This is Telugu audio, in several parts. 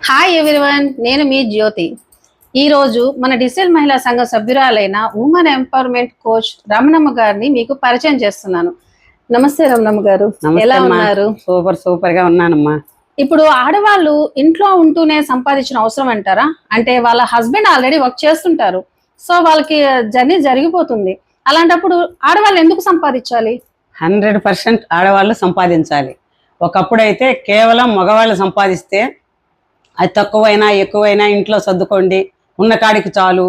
హాయ్ ఎవ్రీవన్, నేను మీ జ్యోతి. ఈరోజు మన డిజిటల్ మహిళా సంఘ సభ్యురాలైన ఉమెన్ ఎంపవర్మెంట్ కోచ్ రమణమ్మ గారిని మీకు పరిచయం చేస్తున్నాను. నమస్తే రమణమ్మ గారు, ఎలా ఉన్నారు? సూపర్ గా ఉన్నానమ్మా. ఇప్పుడు ఆడవాళ్ళు ఇంట్లో ఉంటూనే సంపాదించిన అవసరం అంటారా? అంటే వాళ్ళ హస్బెండ్ ఆల్రెడీ వర్క్ చేస్తుంటారు, సో వాళ్ళకి జర్నీ జరిగిపోతుంది. అలాంటప్పుడు ఆడవాళ్ళు ఎందుకు సంపాదించాలి? 100% ఆడవాళ్ళు సంపాదించాలి. ఒకప్పుడైతే కేవలం మగవాళ్ళు సంపాదిస్తే అది తక్కువైనా ఎక్కువైనా ఇంట్లో సర్దుకోండి, ఉన్న కాడికి చాలు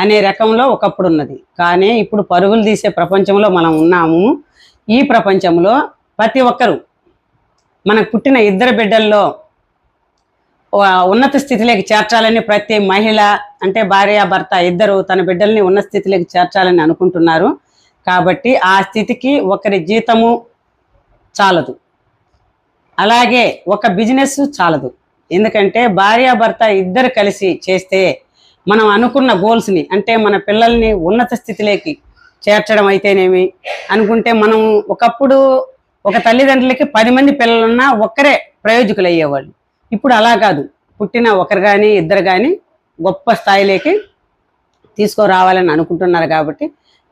అనే రకంలో ఒకప్పుడు ఉన్నది. కానీ ఇప్పుడు పరుగులు తీసే ప్రపంచంలో మనం ఉన్నాము. ఈ ప్రపంచంలో ప్రతి ఒక్కరూ మనకు పుట్టిన ఇద్దరు బిడ్డల్లో ఉన్నత స్థితిలోకి చేర్చాలని ప్రతి మహిళ, అంటే భార్య భర్త ఇద్దరు తన బిడ్డల్ని ఉన్నత స్థితిలోకి చేర్చాలని అనుకుంటున్నారు. కాబట్టి ఆ స్థితికి ఒకరి జీతము చాలదు, అలాగే ఒక బిజినెస్ చాలదు. ఎందుకంటే భార్యాభర్త ఇద్దరు కలిసి చేస్తే మనం అనుకున్న గోల్స్ని, అంటే మన పిల్లల్ని ఉన్నత స్థితిలోకి చేర్చడం అయితేనేమి అనుకుంటే, మనం ఒకప్పుడు ఒక తల్లిదండ్రులకి 10 మంది పిల్లలున్నా ఒక్కరే ప్రయోజకులు అయ్యేవాళ్ళు. ఇప్పుడు అలా కాదు, పుట్టిన ఒకరు కానీ ఇద్దరు కానీ గొప్ప స్థాయిలోకి తీసుకురావాలని అనుకుంటున్నారు. కాబట్టి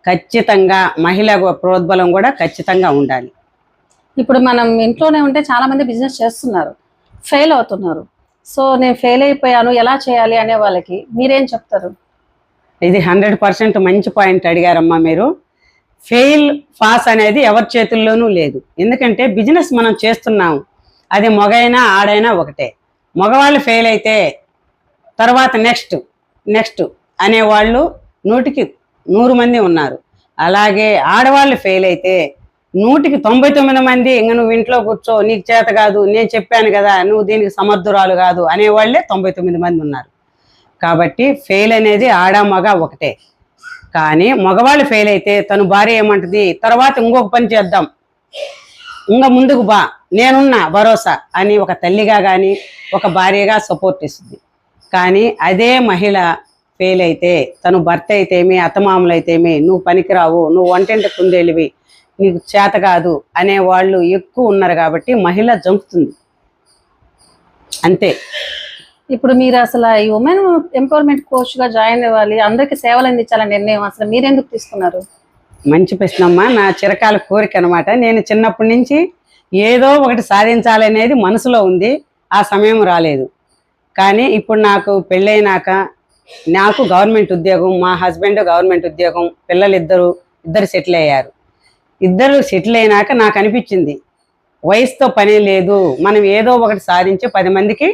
ఖచ్చితంగా మహిళా ప్రోద్బలం కూడా ఖచ్చితంగా ఉండాలి. ఇప్పుడు మనం ఇంట్లోనే ఉంటే చాలా మంది బిజినెస్ చేస్తున్నారు, ఫెయిల్ అవుతున్నారు. సో నేను ఫెయిల్ అయిపోయాను, ఎలా చేయాలి అనే వాళ్ళకి మీరేం చెప్తారు? ఇది 100% మంచి పాయింట్ అడిగారమ్మా మీరు. ఫెయిల్ పాస్ అనేది ఎవరి చేతుల్లోనూ లేదు. ఎందుకంటే బిజినెస్ మనం చేస్తున్నాము, అది మగైనా ఆడైనా ఒకటే. మగవాళ్ళు ఫెయిల్ అయితే తర్వాత నెక్స్ట్ అనేవాళ్ళు 100కి 100 మంది ఉన్నారు. అలాగే ఆడవాళ్ళు ఫెయిల్ అయితే 100కి 99 మంది ఇంక నువ్వు ఇంట్లో కూర్చో, నీకు చేత కాదు, నేను చెప్పాను కదా, నువ్వు దీనికి సమర్థురాలు కాదు అనేవాళ్లే 99 మంది ఉన్నారు. కాబట్టి ఫెయిల్ అనేది ఆడ మగ ఒకటే. కానీ మగవాళ్ళు ఫెయిల్ అయితే తను భార్య ఏమంటది, తర్వాత ఇంకొక పని చేద్దాం, ఇంకా ముందుకు బా, నేనున్నా భరోసా అని ఒక తల్లిగా కానీ ఒక భార్యగా సపోర్ట్ ఇస్తుంది. కానీ అదే మహిళ ఫెయిల్ అయితే తను భర్త అయితేమి అత్తమామలు అయితేమి, నువ్వు పనికిరావు, నువ్వు వంటింటి కుందేలివి, నీకు చేత కాదు అనేవాళ్ళు ఎక్కువ ఉన్నారు. కాబట్టి మహిళ జంకుతుంది అంతే. ఇప్పుడు మీరు అసలు ఈ ఉమెన్ ఎంపవర్మెంట్ కోచ్ గా జాయిన్ అవ్వాలి, అందరికి సేవలు అందించాలని నిర్ణయం అసలు మీరెందుకు తీసుకున్నారు? మంచి ప్రశ్నమ్మా. నా చిరకాల కోరిక అనమాట. నేను చిన్నప్పటి నుంచి ఏదో ఒకటి సాధించాలనేది మనసులో ఉంది, ఆ సమయం రాలేదు. కానీ ఇప్పుడు నాకు పెళ్ళైనాక నాకు గవర్నమెంట్ ఉద్యోగం, మా హస్బెండ్ గవర్నమెంట్ ఉద్యోగం, పిల్లలు ఇద్దరు సెటిల్ అయ్యారు. ఇద్దరు సెటిల్ అయినాక నాకు అనిపించింది వయసుతో పని లేదు, మనం ఏదో ఒకటి సాధించి 10 మందికి